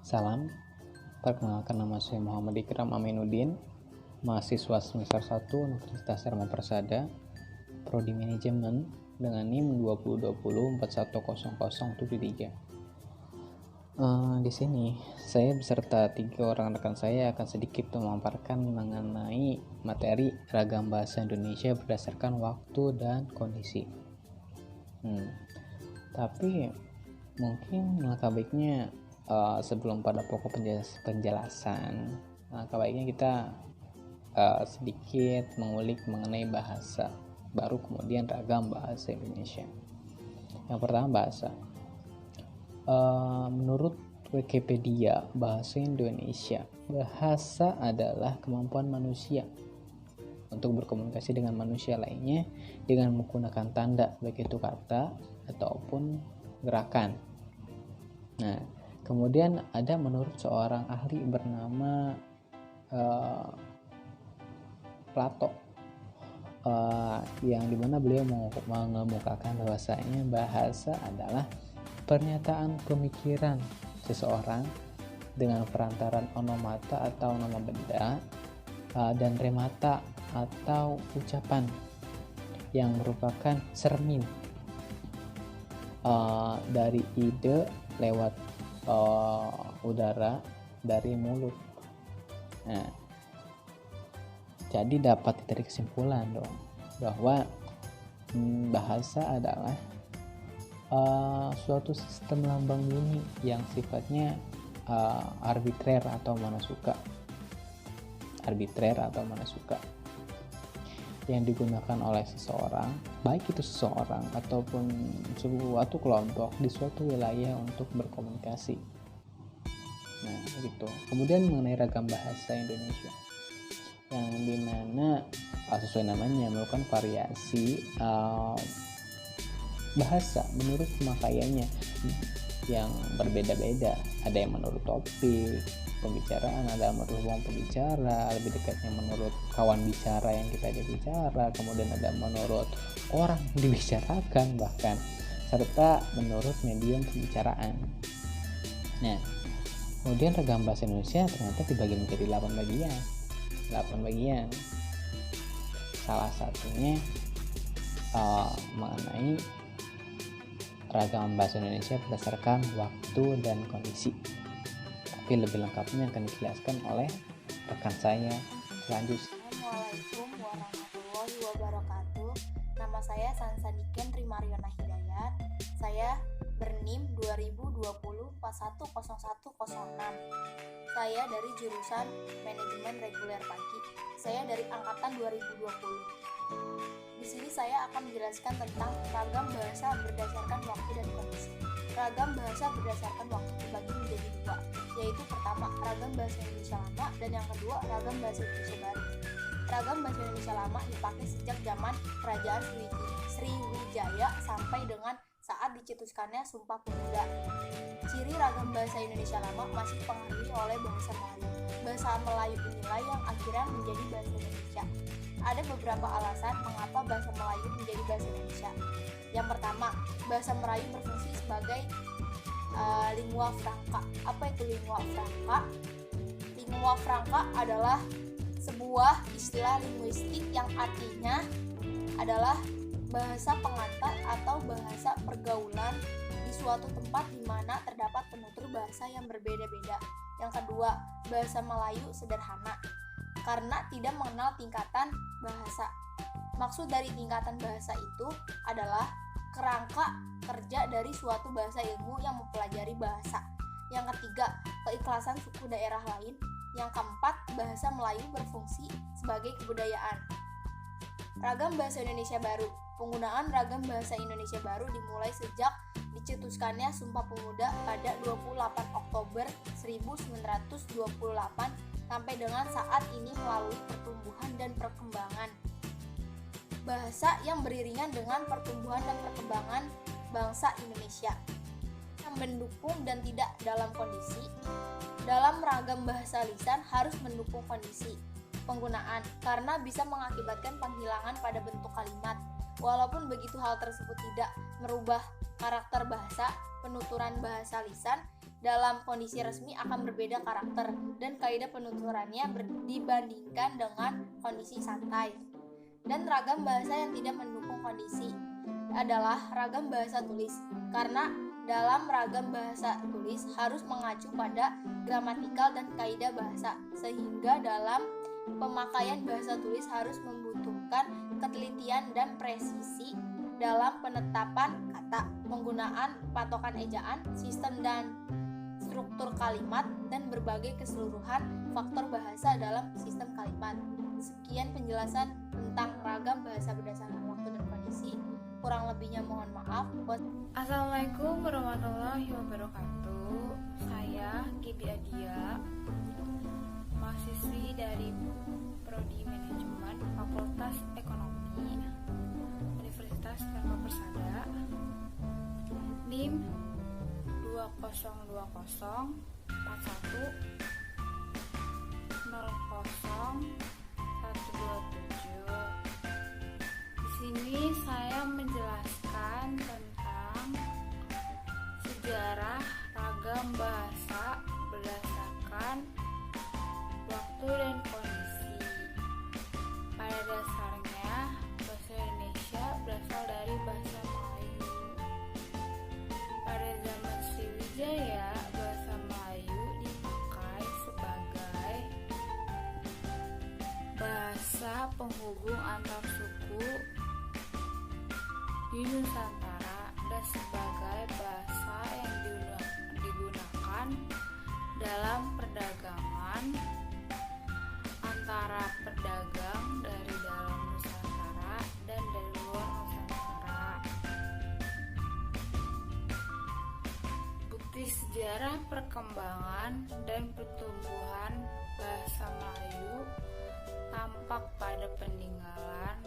Salam, perkenalkan nama saya Muhammad Ikram Aminuddin, mahasiswa semester 1 Universitas Dharma Persada, Prodi Manajemen dengan NIM 2020410073. Di sini saya beserta 3 orang rekan saya akan sedikit memaparkan mengenai materi ragam bahasa Indonesia berdasarkan waktu dan kondisi. Tapi mungkin langkah baiknya sebelum pada pokok penjelasan, langkah baiknya kita sedikit mengulik mengenai bahasa baru, kemudian ragam bahasa Indonesia. Yang pertama, bahasa. Menurut Wikipedia, bahasa Indonesia, bahasa adalah kemampuan manusia untuk berkomunikasi dengan manusia lainnya dengan menggunakan tanda, baik itu kata ataupun gerakan. Nah, kemudian ada menurut seorang ahli bernama Plato, yang dimana beliau mengemukakan bahwasanya bahasa adalah pernyataan pemikiran seseorang dengan perantaran onomata atau nama benda dan remata atau ucapan yang merupakan cermin dari ide lewat udara dari mulut. Nah, jadi dapat ditarik kesimpulan dong bahwa bahasa adalah suatu sistem lambang bunyi yang sifatnya arbitrer atau mana suka yang digunakan oleh seseorang, baik itu seseorang ataupun suatu kelompok di suatu wilayah untuk berkomunikasi. Nah, gitu. Kemudian mengenai ragam bahasa Indonesia, yang dimana sesuai namanya melakukan variasi bahasa menurut pemakaiannya yang berbeda-beda. Ada yang menurut topik pembicaraan, ada yang menurut ruang pembicara, lebih dekatnya menurut kawan bicara yang kita bicara, kemudian ada menurut orang yang dibicarakan, bahkan serta menurut medium pembicaraan. Nah, kemudian ragam bahasa Indonesia ternyata dibagi menjadi 8 bagian. Salah satunya mengenai ragam bahasa Indonesia berdasarkan waktu dan kondisi. Tapi lebih lengkapnya akan dijelaskan oleh rekan saya selanjutnya. Assalamualaikum warahmatullahi wabarakatuh. Nama saya Sansadiken Trimariona Hidayat. Saya berNIM 2020410106. Saya dari jurusan Manajemen Reguler Pagi. Saya dari angkatan 2020. Di sini saya akan menjelaskan tentang ragam bahasa berdasarkan waktu dan kondisi. Ragam bahasa berdasarkan waktu dibagi menjadi 2, yaitu pertama ragam bahasa Indonesia lama dan yang kedua ragam bahasa Indonesia baru. Ragam bahasa Indonesia lama dipakai sejak zaman Kerajaan Sriwijaya sampai dengan saat dicetuskannya Sumpah Pemuda. Ciri ragam bahasa Indonesia lama masih dipengaruhi oleh bahasa Melayu. Bahasa Melayu inilah yang akhirnya menjadi bahasa Indonesia. Ada beberapa alasan mengapa bahasa Melayu menjadi bahasa Indonesia. Yang pertama, bahasa Melayu berfungsi sebagai lingua franca. Apa itu lingua franca? Lingua franca adalah sebuah istilah linguistik yang artinya adalah bahasa pengantar atau bahasa pergaulan di suatu tempat di mana terdapat penutur bahasa yang berbeda-beda. Yang kedua, bahasa Melayu sederhana karena tidak mengenal tingkatan bahasa. Maksud dari tingkatan bahasa itu adalah kerangka kerja dari suatu bahasa ilmu yang mempelajari bahasa. Yang ketiga, keikhlasan suku daerah lain. Yang keempat, bahasa Melayu berfungsi sebagai kebudayaan. Ragam bahasa Indonesia baru. Penggunaan ragam bahasa Indonesia baru dimulai sejak dicetuskannya Sumpah Pemuda pada 28 Oktober 1928 sampai dengan saat ini melalui pertumbuhan dan perkembangan bahasa yang beriringan dengan pertumbuhan dan perkembangan bangsa Indonesia yang mendukung dan tidak dalam kondisi. Dalam ragam bahasa lisan harus mendukung kondisi penggunaan karena bisa mengakibatkan penghilangan pada bentuk kalimat. Walaupun begitu hal tersebut tidak merubah karakter bahasa, penuturan bahasa lisan dalam kondisi resmi akan berbeda karakter dan kaidah penuturannya dibandingkan dengan kondisi santai. Dan ragam bahasa yang tidak mendukung kondisi adalah ragam bahasa tulis, karena dalam ragam bahasa tulis harus mengacu pada gramatikal dan kaidah bahasa, sehingga dalam pemakaian bahasa tulis harus membutuhkan ketelitian dan presisi dalam penetapan kata, penggunaan patokan ejaan, sistem dan struktur kalimat, dan berbagai keseluruhan faktor bahasa dalam sistem kalimat. Sekian penjelasan tentang ragam bahasa berdasarkan waktu dan kondisi. Kurang lebihnya mohon maaf. Assalamualaikum warahmatullahi wabarakatuh. Saya Gibi Adia, mahasiswi dari Prodi Manajemen Fakultas Ekonomi Universitas Dharma Persada, NIM 2020 41 00 127. Di sini saya menjelaskan tentang sejarah ragam bahasa berdasarkan waktu dan kondisi. Pada dasarnya, bahasa Indonesia berasal dari bahasa Melayu. Pada zaman Sriwijaya, bahasa Melayu dipakai sebagai bahasa penghubung antar suku di Nusantara dan sebagai bahasa yang digunakan dalam perdagangan antara pedagang dari dalam Nusantara dan dari luar Nusantara. Bukti sejarah perkembangan dan pertumbuhan bahasa Melayu tampak pada peninggalan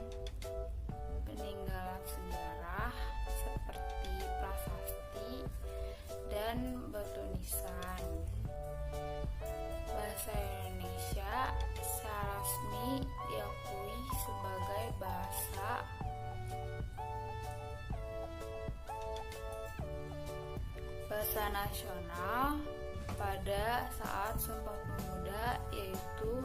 sejarah seperti prasasti dan batu nisan. Bahasa Indonesia secara resmi diakui sebagai bahasa nasional pada saat Sumpah Pemuda, yaitu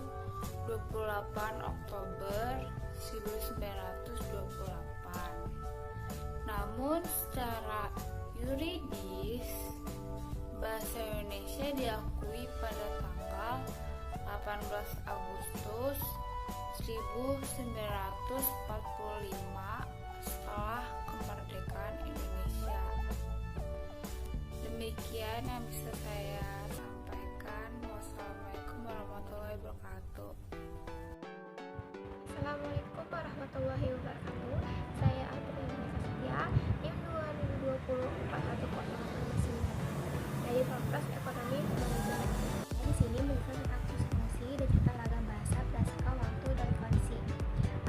28 Oktober 1928. Namun secara yuridis bahasa Indonesia diakui pada tanggal 18 Agustus 1945 setelah kemerdekaan Indonesia. Demikian yang bisa saya sampaikan. Wassalamualaikum warahmatullahi wabarakatuh. Assalamualaikum warahmatullahi wabarakatuh. Saya Alfiana Saskia, NIM 2020 4109 dari Fakultas Ekonomi Manajemen. Di sini menjelaskan tentang fungsi dan juga ragam bahasa berdasarkan waktu dan kondisi.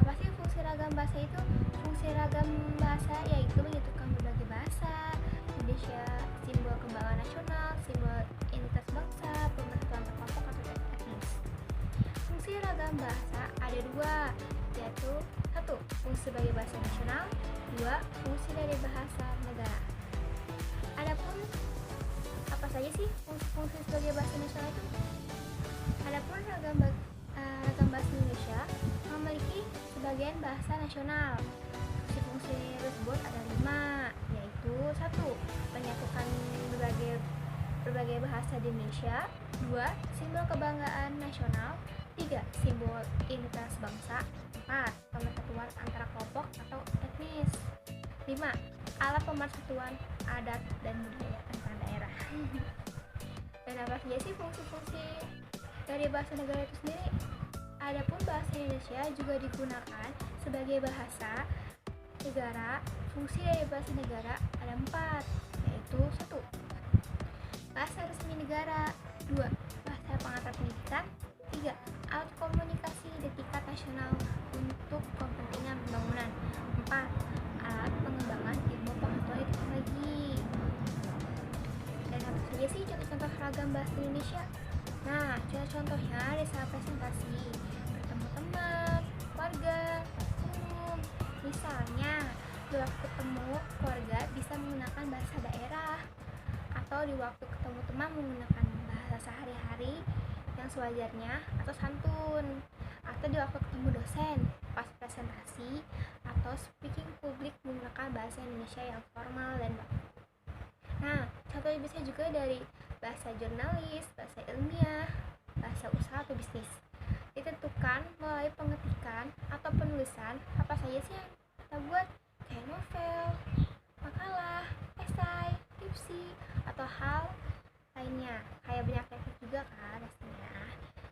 Apa sih fungsi ragam bahasa itu? Fungsi ragam bahasa yaitu menyatukan berbagai bahasa Indonesia, simbol kebanggaan nasional, simbol identitas bangsa, pemersatuan kelompok atau etnis. Fungsi ragam bahasa ada dua, yaitu 1. Fungsi sebagai bahasa nasional, 2. Fungsi dari bahasa negara. Adapun apa saja sih fungsi sebagai bahasa nasional itu? Adapun ragam bahasa Indonesia memiliki sebagian bahasa nasional. Fungsi tersebut ada 5, yaitu 1. Menyatukan berbagai bahasa di Indonesia, 2. Simbol kebanggaan nasional, 3. Simbol identitas bangsa, 4. Pemersatuan antara kelompok atau etnis, 5. Alat pemersatuan adat dan budaya antar daerah. Dan apa saja sih fungsi-fungsi dari bahasa negara itu sendiri? Adapun bahasa Indonesia juga digunakan sebagai bahasa negara. Fungsi dari bahasa negara ada 4, yaitu 1. Bahasa resmi negara, 2. Bahasa pengantar pendidikan, 3. Alat komunikasi dan tingkat nasional untuk kepentingan pembangunan, 4. Alat pengembangan ilmu pengetahuan dan teknologi. Dan apa saja sih contoh-contoh ragam bahasa Indonesia? Nah, contoh-contohnya ada saat presentasi, bertemu teman, keluarga, umum. Misalnya, di waktu ketemu keluarga bisa menggunakan bahasa daerah, atau di waktu ketemu bertemu teman menggunakan bahasa sehari-hari yang sewajarnya atau santun, atau di waktu ketemu dosen pas presentasi atau speaking publik menggunakan bahasa Indonesia yang formal dan baku. Nah, contoh bisa juga dari bahasa jurnalis, bahasa ilmiah, bahasa usaha atau bisnis. Ditentukan melalui pengetikan atau penulisan apa saja sih yang kita buat, kayak novel, makalah, esai, skripsi, atau hal lainnya. Kayak banyak teknik juga kan pastinya.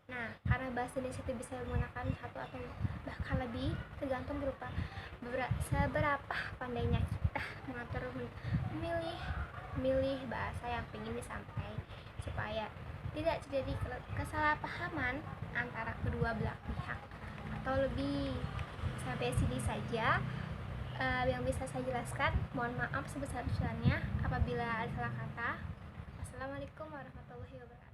Nah, karena bahasa Indonesia itu bisa menggunakan satu atau bahkan lebih, tergantung berupa seberapa pandainya kita mengatur memilih bahasa yang ingin disampaikan supaya tidak terjadi kesalahpahaman antara kedua belah pihak atau lebih. Sampai sini saja yang bisa saya jelaskan. Mohon maaf sebesar-besarnya apabila ada salah kata. Wassalamualaikum warahmatullahi wabarakatuh.